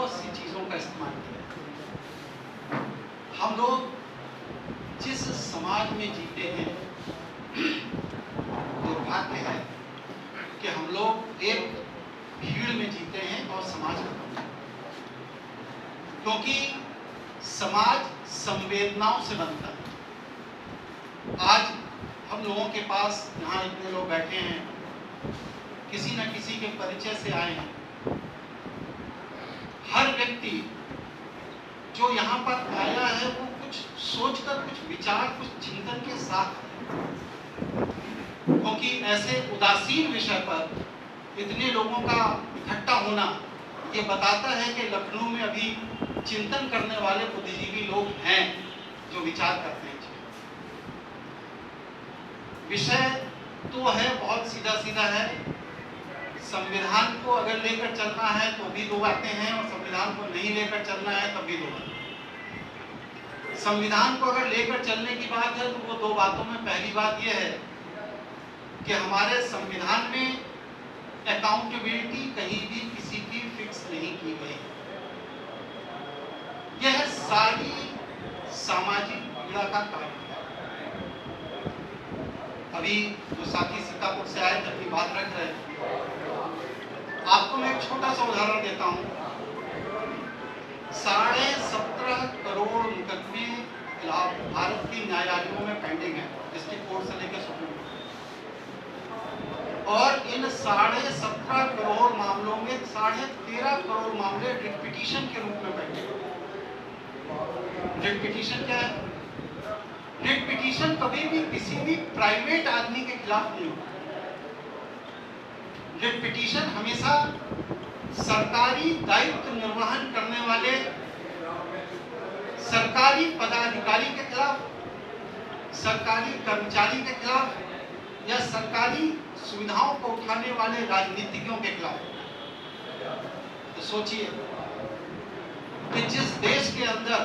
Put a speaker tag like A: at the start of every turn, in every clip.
A: बहुत सी चीज़ों का इस्तेमाल किया। हम लोग जिस समाज में जीते हैं, दुर्भाग्य है कि हम लोग एक भीड़ में जीते हैं और समाज खत्म है। क्योंकि समाज संवेदनाओं से बनता है। आज हम लोगों के पास यहाँ इतने लोग बैठे हैं, किसी न किसी के परिचय से आए हैं। हर व्यक्ति जो यहाँ पर आया है वो कुछ सोचकर, कुछ विचार, कुछ चिंतन के साथ है। क्योंकि ऐसे उदासीन विषय पर इतने लोगों का इकट्ठा होना ये बताता है कि लखनऊ में अभी चिंतन करने वाले बुद्धिजीवी लोग हैं जो विचार करते हैं। विषय तो है बहुत सीधा सीधा है। संविधान को अगर लेकर चलना है तो भी दो बातें हैं, और संविधान को नहीं लेकर चलना है तब भी दो बातें। संविधान को अगर लेकर चलने की बात है तो वो दो बातों में पहली बात यह है कि हमारे संविधान में अकाउंटेबिलिटी कहीं भी किसी की फिक्स नहीं की गई। यह सारी सामाजिक पीड़ा का कारण है। अभी जो साथी सीतापुर से आए थे अपनी बात रख रहे हैं, आपको मैं एक छोटा सा उदाहरण देता हूँ। 17.5 करोड़ मुकदमे भारत की न्यायालयों में पेंडिंग है, डिस्ट्रिक्ट कोर्ट से लेकर सुप्रीम कोर्ट। और इन 17.5 करोड़ मामलों में 13.5 करोड़ मामले रिट पिटीशन के रूप में पेंडिंग है। रिट पिटीशन क्या है? रिट पिटीशन कभी भी किसी भी प्राइवेट आदमी के खिलाफ नहीं होता। रिट पिटीशन हमेशा सरकारी दायित्व निर्वहन करने वाले सरकारी पदाधिकारी के खिलाफ, सरकारी कर्मचारी के खिलाफ, या सरकारी सुविधाओं को उठाने वाले राजनीतिज्ञों के खिलाफ। तो सोचिए कि जिस देश के अंदर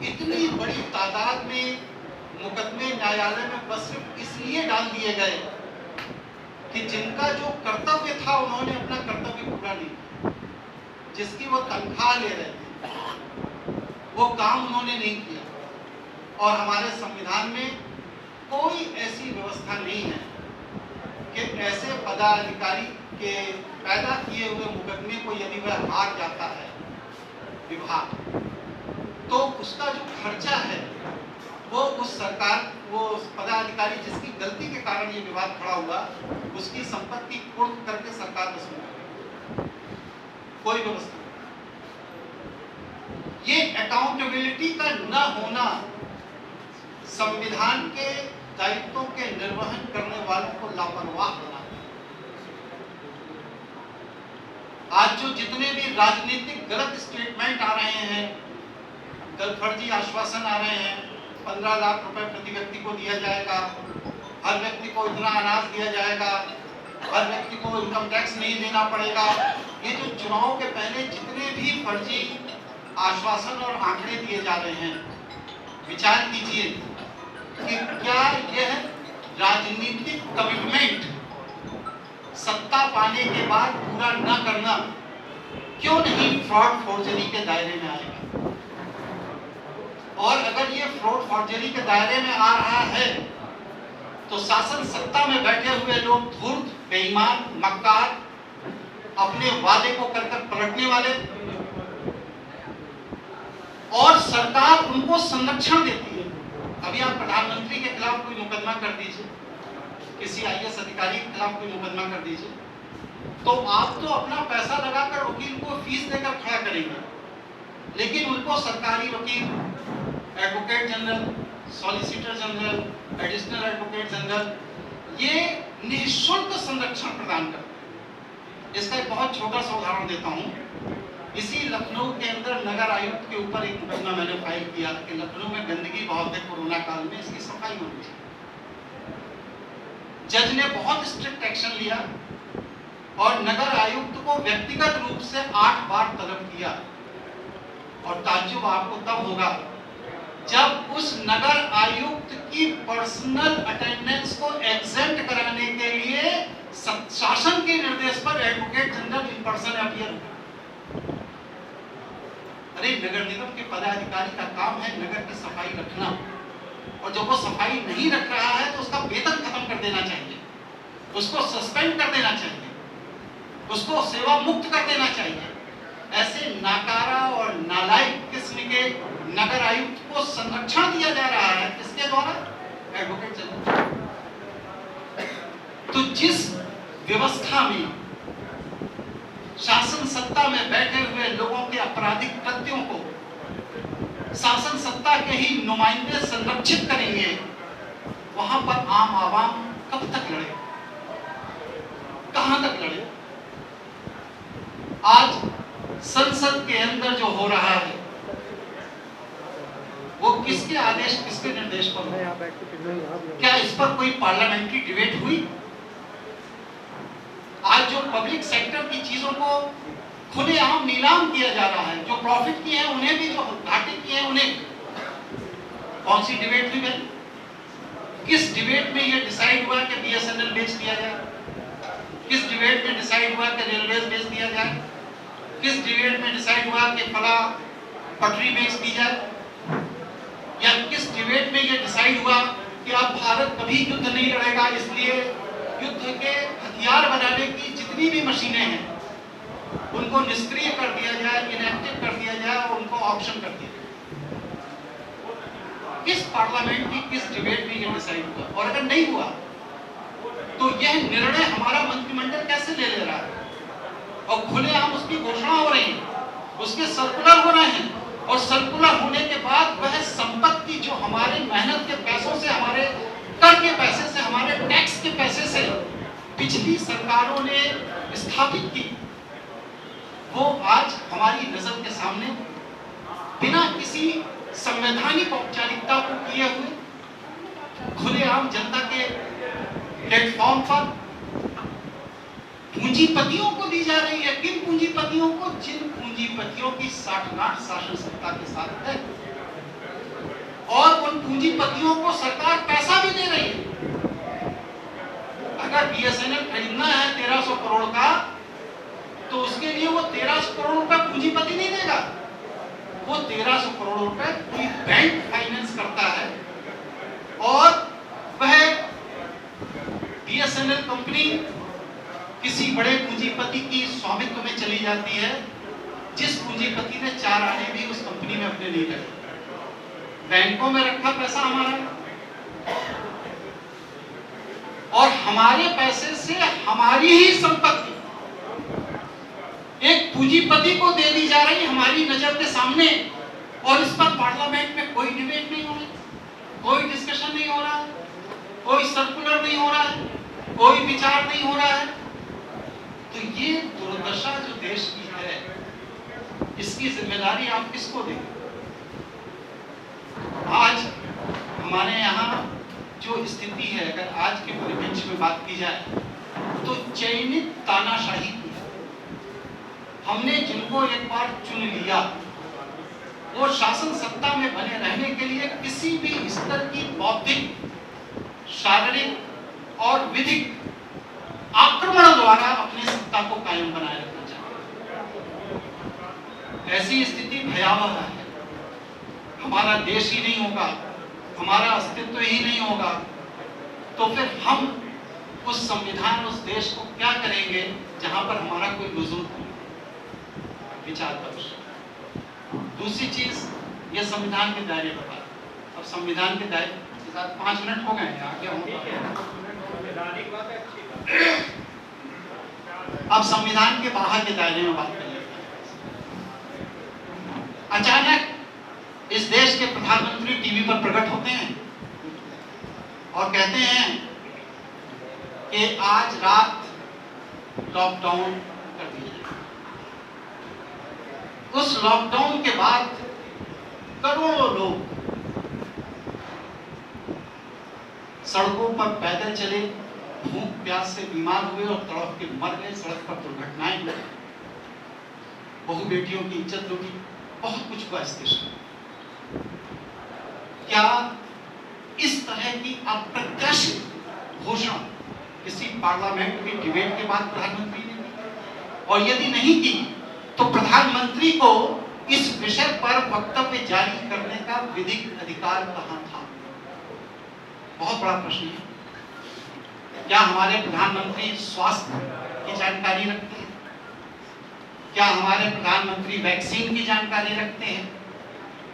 A: इतनी बड़ी तादाद में मुकदमे न्यायालय में बस सिर्फ इसलिए डाल दिए गए कि जिनका जो कर्तव्य था उन्होंने अपना कर्तव्य पूरा नहीं किया, जिसकी वो तनख्वाह ले रहे थे वो काम उन्होंने नहीं किया। और हमारे संविधान में कोई ऐसी व्यवस्था नहीं है कि ऐसे पदाधिकारी के पैदा किए हुए मुकदमे को यदि वह हार जाता है विभाग, तो उसका जो खर्चा है वो उस सरकार, वो पदाधिकारी जिसकी गलती के कारण ये विवाद खड़ा हुआ, उसकी संपत्ति कुर्क करके सरकार वसूल करेगी। कोई व्यवस्था। ये अकाउंटेबिलिटी का न होना संविधान के दायित्वों के निर्वहन करने वालों को लापरवाह बनाता है। आज जो जितने भी राजनीतिक गलत स्टेटमेंट आ रहे हैं, फर्जी आश्वासन आ रहे हैं, 15 लाख रुपए प्रति व्यक्ति को दिया जाएगा, हर व्यक्ति को इतना अनाज दिया जाएगा, हर व्यक्ति को इनकम टैक्स नहीं देना पड़ेगा, ये जो चुनाव के पहले जितने भी फर्जी आश्वासन और आंकड़े दिए जा रहे हैं, विचार कीजिए कि क्या यह राजनीतिक कमिटमेंट सत्ता पाने के बाद पूरा न करना क्यों नहीं फ्रॉड फोर्जरी के दायरे में आएगा? और अगर ये फ्रॉड फोर्जरी के दायरे में आ रहा है तो शासन सत्ता में बैठे हुए लोग धूर्त, बेईमान, मक्कार, अपने वादे को कर पलटने वाले, और सरकार उनको संरक्षण देती है। अभी आप प्रधानमंत्री के खिलाफ कोई मुकदमा कर दीजिए, किसी IAS अधिकारी के खिलाफ कोई मुकदमा कर दीजिए, तो आप तो अपना पैसा लगाकर वकील को फीस देकर खड़ा करेंगे, लेकिन उनको सरकारी वकील, advocate general, solicitor general, additional advocate general ये निःशुल्क संरक्षण प्रदान करते हैं। इसका एक बहुत छोटा सा उदाहरण देता हूँ। इसी लखनऊ के अंदर नगर आयुक्त के ऊपर एक मुकदमा मैंने फाइल किया कि लखनऊ में गंदगी बहुत है, कोरोना काल में इसकी सफाई होनी चाहिए। जज ने बहुत स्ट्रिक्ट एक्शन लिया और नगर आयुक्त को व्यक्तिगत रूप से 8 बार तलब किया। और ताज्जुब आपको तब होगा जब उस नगर आयुक्त की पर्सनल अटेंडेंस को एग्जेंट कराने के लिए शासन के निर्देश पर advocate general in person appear हुआ। बड़े नगर निगम के पदाधिकारी का काम है नगर की सफाई रखना, और जब वो सफाई नहीं रख रहा है तो उसका वेतन खत्म कर देना चाहिए, उसको सस्पेंड कर देना चाहिए, उसको सेवा मुक्त कर देना चाहिए। ऐसे नाकारा और नालायक किस्म के नगर आयुक्त को संरक्षण दिया जा रहा है, किसके द्वारा? Advocate general. तो जिस व्यवस्था में शासन सत्ता में बैठे हुए लोगों के आपराधिक कृत्यों को शासन सत्ता के ही नुमाइंदे संरक्षित करेंगे, वहां पर आम आवाम कब तक लड़े, कहां तक लड़े? आज संसद के अंदर जो हो रहा है वो किसके आदेश, किसके निर्देश पर हो रहा है? क्या इस पर कोई पार्लियामेंट्री डिबेट हुई? आज जो पब्लिक सेक्टर की चीजों को खुलेआम नीलाम किया जा रहा है, जो प्रॉफिट किए हैं उन्हें भी, जो घाटे किए हैं उन्हें, कौन सी डिबेट हुई भाई? किस डिबेट में यह डिसाइड हुआ कि बीएसएनएल बेच दिया जाए? किस डिबेट में डिसाइड हुआ कि रेलवेज बेच दिया जाए? किस डिबेट में डिसाइड हुआ कि फला पटरी बेच दी जाए? या किस डिबेट में यह डिसाइड हुआ कि अब भारत कभी युद्ध नहीं लड़ेगा, इसलिए युद्ध के हथियार बनाने की जितनी भी मशीनें हैं उनको निष्क्रिय कर दिया जाए, इनएक्टिव कर दिया जाए और उनको ऑप्शन कर दिया जाए? किस पार्लियामेंट की किस डिबेट में यह डिसाइड हुआ? और अगर नहीं हुआ तो यह निर्णय हमारा मंत्रिमंडल कैसे ले रहा है? और खुलेआम उसकी घोषणा हो रही है, उसके सर्कुलर हो रहे हैं, और सर्कुलर होने के बाद वह संपत्ति जो हमारे मेहनत के पैसों से, हमारे कर के पैसे से, हमारे टैक्स के पैसे से पिछली सरकारों ने स्थापित की, वो आज हमारी नजर के सामने बिना किसी संवैधानिक औपचारिकता को किए हुए खुलेआम जनता के प्लेटफॉर्म पर पूंजीपतियों को दी जा रही है। किन पूंजीपतियों को? जिन पूंजीपतियों की साठगांठ शासन सत्ता के साथ है, और उन पूंजीपतियों को सरकार पैसा भी दे रही है। अगर बीएसएनएल खरीदना है 1300 करोड़ का, तो उसके लिए वो 1300 करोड़ रुपए पूंजीपति नहीं देगा, वो 1300 करोड़ रुपए कोई बैंक फाइनेंस करता है, और वह बीएसएनएल कंपनी किसी बड़े पूंजीपति की स्वामित्व में चली जाती है, जिस पूंजीपति ने 4 आने भी उस कंपनी में अपने नहीं रखे। बैंकों में रखा पैसा हमारा, और हमारे पैसे से हमारी ही संपत्ति एक पूंजीपति को दे दी जा रही हमारी नजर के सामने, और इस पर पार्लियामेंट में कोई डिबेट नहीं हो रही, कोई डिस्कशन नहीं हो रहा है, कोई सर्कुलर नहीं हो रहा है, कोई विचार नहीं हो रहा है। तो ये दुर्दशा जो देश की है, इसकी जिम्मेदारी आप किसको देंगे? आज हमारे यहाँ जो स्थिति है, अगर आज के परिप्रेक्ष्य में बात की जाए तो चयनित तानाशाही की है। हमने जिनको एक बार चुन लिया, वो शासन सत्ता में बने रहने के लिए किसी भी स्तर की बौद्धिक, शारीरिक और विधिक आक्रमण द्वारा अपनी सत्ता को कायम बनाए रखना चाहते। ऐसी स्थिति भयावह है। हमारा देश ही नहीं होगा, हमारा अस्तित्व ही नहीं होगा, तो फिर हम उस संविधान, उस देश को क्या करेंगे जहां पर हमारा कोई वजूद नहीं? विचार पक्ष। दूसरी चीज, ये संविधान के दायरे पर बात। अब संविधान के दायरे के साथ 5 मिनट हो गए हैं, आगे अब संविधान के बाहर के दायरे में बात करेंगे। अचानक इस देश के प्रधानमंत्री टीवी पर प्रकट होते हैं और कहते हैं कि आज रात लॉकडाउन कर दिया जाए। उस लॉकडाउन के बाद करोड़ों लोग सड़कों पर पैदल चले, भूख प्यास से बीमार हुए और तड़प के मर गए, सड़क पर दुर्घटनाएं हुई, बहु बेटियों की इज्जत लूटी, बहुत कुछ हुआ इस देश में। क्या इस तरह की अप्रत्याशित घोषणा किसी पार्लियामेंट की डिबेट के बाद प्रधानमंत्री ने की? और यदि नहीं की तो प्रधानमंत्री को इस विषय पर वक्तव्य जारी करने का विधिक अधिकार कहां था? बहुत बड़ा प्रश्न है। क्या हमारे प्रधानमंत्री स्वास्थ्य की जानकारी रखते हैं? क्या हमारे प्रधानमंत्री वैक्सीन की जानकारी रखते हैं?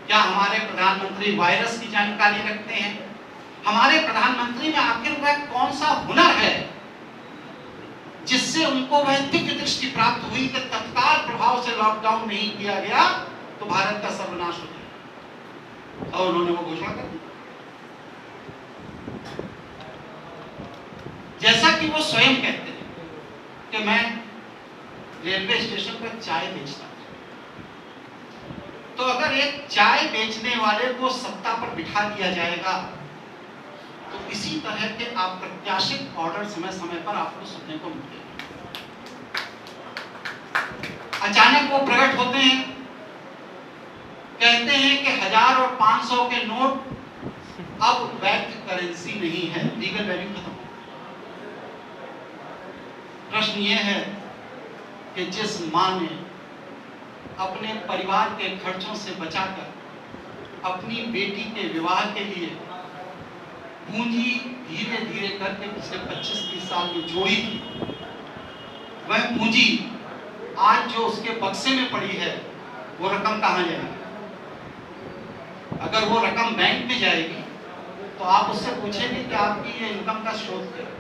A: क्या हमारे प्रधानमंत्री वायरस की जानकारी रखते हैं? हमारे प्रधानमंत्री में आखिर वह कौन सा हुनर है जिससे उनको वह दिव्य दृष्टि प्राप्त हुई कि तत्काल प्रभाव से लॉकडाउन नहीं किया गया तो भारत का सर्वनाश हो जाएगा, और उन्होंने वो घोषणा कर दी। जैसा कि वो स्वयं कहते हैं कि मैं रेलवे स्टेशन पर चाय बेचता हूं, तो अगर एक चाय बेचने वाले को सत्ता पर बिठा दिया जाएगा तो इसी तरह के अप्रत्याशित ऑर्डर समय समय पर आपको सुनने को मिलेंगे। अचानक वो प्रकट होते हैं, कहते हैं कि 1000 और 500 के नोट अब वैध करेंसी नहीं है, लीगल वैल्यू खत्म। प्रश्न ये है कि जिस मां ने अपने परिवार के खर्चों से बचाकर अपनी बेटी के विवाह के लिए पूंजी धीरे धीरे करके पिछले 25-30 साल में जोड़ी थी, वह पूंजी आज जो उसके बक्से में पड़ी है वो रकम कहां जाएगी? अगर वो रकम बैंक में जाएगी तो आप उससे पूछेंगे कि आपकी ये इनकम का स्रोत क्या है?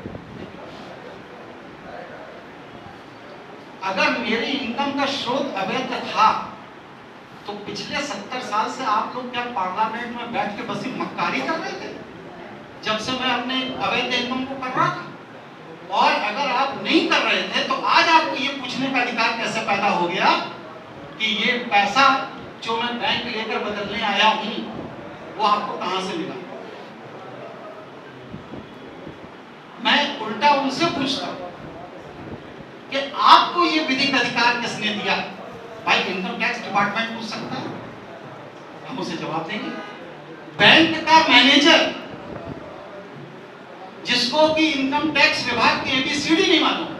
A: अगर मेरी इनकम का स्रोत अवैध था तो पिछले 70 साल से आप लोग क्या पार्लियामेंट में बैठ के बस मक्कारी कर रहे थे जब से मैं अपने अवैध इनकम को कर रहा था? और अगर आप नहीं कर रहे थे तो आज आपको ये पूछने का अधिकार कैसे पैदा हो गया कि ये पैसा जो मैं बैंक लेकर बदलने आया हूं वो आपको कहां से मिला? मैं उल्टा उनसे पूछता हूं कि आपको ये विधिक अधिकार किसने दिया? भाई इनकम टैक्स डिपार्टमेंट पूछ सकता है, हम उसे जवाब देंगे। बैंक का मैनेजर जिसको कि इनकम टैक्स विभाग की एबीसीडी नहीं मालूम,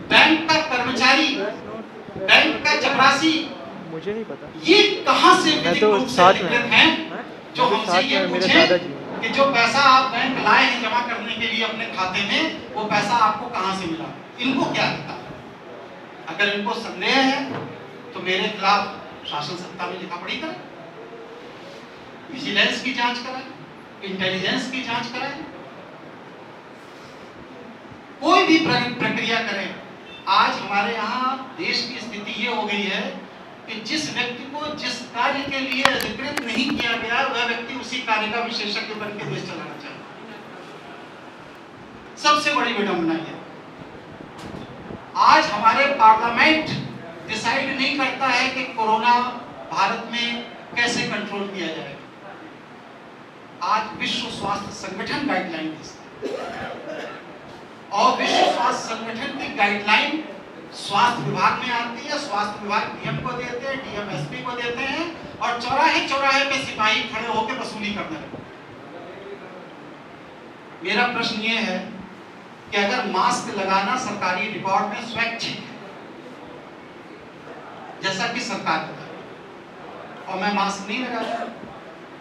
A: बैंक का कर्मचारी, बैंक का चपरासी,
B: मुझे नहीं पता
A: ये कहां से विधिक रूप से अधिकृत हैं जो हमसे ये पूछे कि जो पैसा आप बैंक लाए हैं जमा करने के लिए अपने खाते में, वो पैसा आपको कहां से मिला? इनको क्या लगता है? अगर इनको संदेह है तो मेरे खिलाफ शासन सत्ता में लिखा पढ़ी करें, विजिलेंस की जांच कराएं, इंटेलिजेंस की जांच कराएं, कोई भी प्रक्रिया करें। आज हमारे यहाँ देश की स्थिति ये हो गई है कि जिस व्यक्ति को जिस कार्य के लिए अधिकृत नहीं किया गया वह व्यक्ति उसी कार्य का विशेषज्ञ बन के देश चलाना चाहता है। सबसे बड़ी विडंबना है आज हमारे पार्लियामेंट डिसाइड नहीं करता है कि कोरोना भारत में कैसे कंट्रोल किया जाएगा। आज विश्व स्वास्थ्य संगठन गाइडलाइन देता है और विश्व स्वास्थ्य संगठन की गाइडलाइन स्वास्थ्य विभाग में आती है, स्वास्थ्य विभाग डीएम को देते हैं, डीएम एसपी को देते हैं और चौराहे चौराहे पे सिपाही खड़े होकर वसूली करने लगते हैं। मेरा प्रश्न ये है कि अगर मास्क लगाना सरकारी रिकॉर्ड में स्वैच्छिक है जैसा कि सरकार बताती है और मैं मास्क नहीं लगाता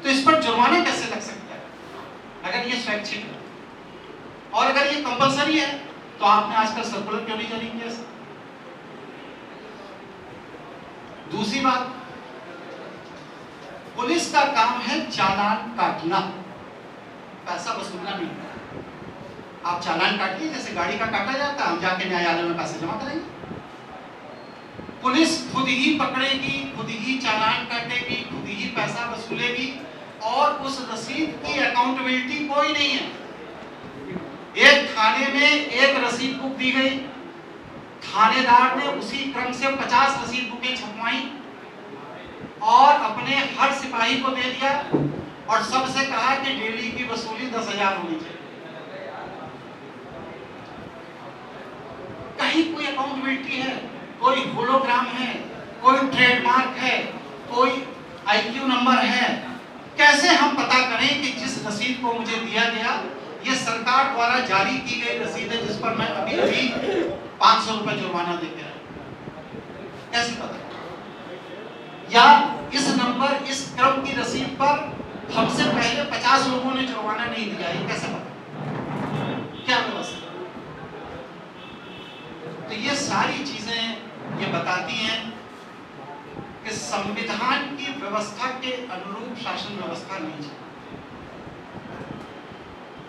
A: तो इस पर जुर्माना कैसे लग सकता है अगर ये स्वैच्छिक है? और अगर ये कंपलसरी है तो आपने आजकल सर्कुलर क्यों नहीं जारी किया? दूसरी बात, पुलिस का काम है चालान काटना, पैसा वसूलना नहीं। आप चालान काटिए जैसे गाड़ी का काटा जाता है, हम जाके न्यायालय में पैसे जमा करेंगे। पुलिस खुद ही पकड़ेगी, खुद ही चालान काटेगी, खुद ही पैसा वसूलेगी और उस रसीद की अकाउंटेबिलिटी कोई नहीं है। एक थाने में एक रसीद बुक दी गई, थानेदार ने उसी क्रम से 50 रसीद बुकें छपवाई और अपने हर सिपाही को दे दिया और सबसे कहा कि डेली की वसूली 10,000 होनी चाहिए। कहीं कोई अकाउंटेबिलिटी है, कोई होलोग्राम है, कोई ट्रेडमार्क है, कोई आईक्यू नंबर है? कैसे हम पता करें कि जिस रसीद को मुझे दिया गया ये सरकार द्वारा जारी की गई रसीद है जिस पर मैं अभी अभी 500 रुपए जुर्माना दे के आया? कैसे पता? या इस नंबर, इस क्रम की रसीद पर हमसे पहले 50 लोगों ने जुर्माना नहीं दिया, ये कैसे पता? क्या व्यवस्था? तो ये सारी चीजें ये बताती हैं कि संविधान की व्यवस्था के अनुरूप शासन व्यवस्था नहीं चलती।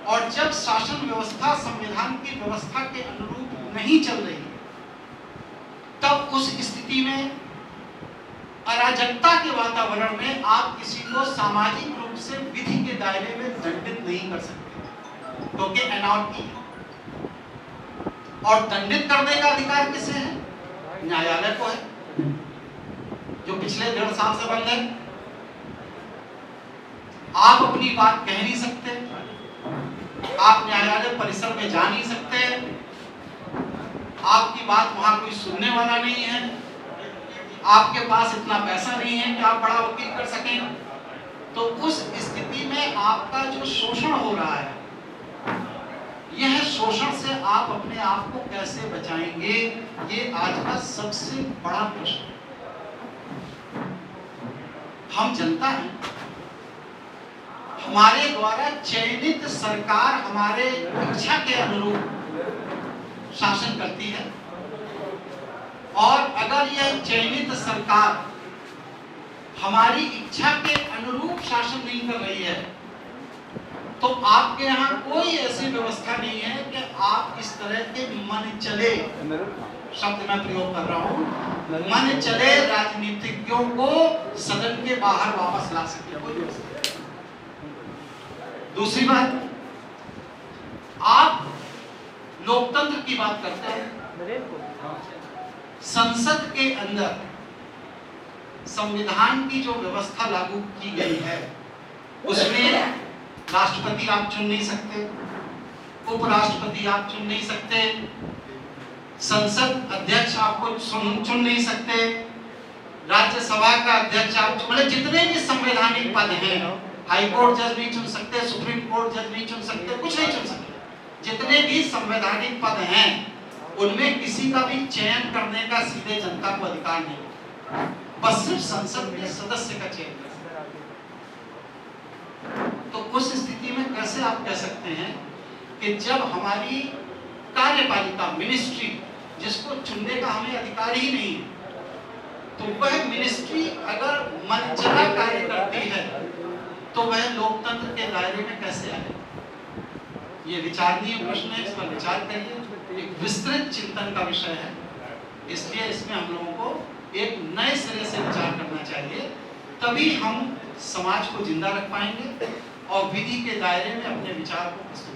A: और जब शासन व्यवस्था संविधान की व्यवस्था के अनुरूप नहीं चल रही, तब उस स्थिति में अराजकता के वातावरण में आप किसी को सामाजिक रूप से विधि के दायरे में दंडित नहीं कर सकते, क्योंकि एनआरकी है। और दंडित करने का अधिकार किसे है? न्यायालय को है, जो पिछले 1.5 साल से बंद है। आप अपनी बात कह नहीं सकते, आप न्यायालय परिसर में जा नहीं सकते, आपकी बात वहां कोई सुनने वाला नहीं है, आपके पास इतना पैसा नहीं है कि आप बड़ा वकील कर सकें। तो उस स्थिति में आपका जो शोषण हो रहा है, यह शोषण से आप अपने आप को कैसे बचाएंगे, ये आज का सबसे बड़ा प्रश्न है। हम जनता हैं, हमारे द्वारा चयनित सरकार हमारे इच्छा के अनुरूप शासन करती है, और अगर यह चयनित सरकार हमारी इच्छा के अनुरूप शासन नहीं कर रही है, तो आपके यहाँ कोई ऐसी व्यवस्था नहीं है कि आप इस तरह के मन चले, शब्द मैं प्रयोग कर रहा हूँ, मन चले राजनीतिज्ञों को सदन के बाहर वापस ला सके, कोई व्यवस्था। दूसरी बात, आप लोकतंत्र की बात करते हैं, संसद के अंदर संविधान की जो व्यवस्था लागू की गई है, उसमें राष्ट्रपति आप चुन नहीं सकते, उपराष्ट्रपति आप चुन नहीं सकते, संसद अध्यक्ष आपको चुन नहीं सकते, राज्यसभा का अध्यक्ष आप, मतलब जितने भी संवैधानिक पद हैं, हाई कोर्ट जज नहीं चुन सकते, सुप्रीम कोर्ट जज नहीं चुन सकते, कुछ नहीं चुन सकते। जितने भी संवैधानिक पद हैं, उनमें किसी का भी चयन करने का सीधे जनता को अधिकार नहीं, बस सिर्फ संसद के सदस्य का चयन कर सकते। तो उस स्थिति में कैसे आप कह सकते हैं कि जब हमारी कार्यपालिका मिनिस्ट्री, जिसको चुनने का हमें अधिकार ही नहीं है, तो वह मिनिस्ट्री अगर मनचला कार्य करती है, तो वह लोकतंत्र के दायरे में कैसे आए? ये विचारणीय प्रश्न है, इस पर विचार करिए, एक विस्तृत चिंतन का विषय है। इसलिए इसमें हम लोगों को एक नए सिरे से विचार करना चाहिए, तभी हम समाज को जिंदा रख पाएंगे और विधि के दायरे में अपने विचार को प्रस्तुत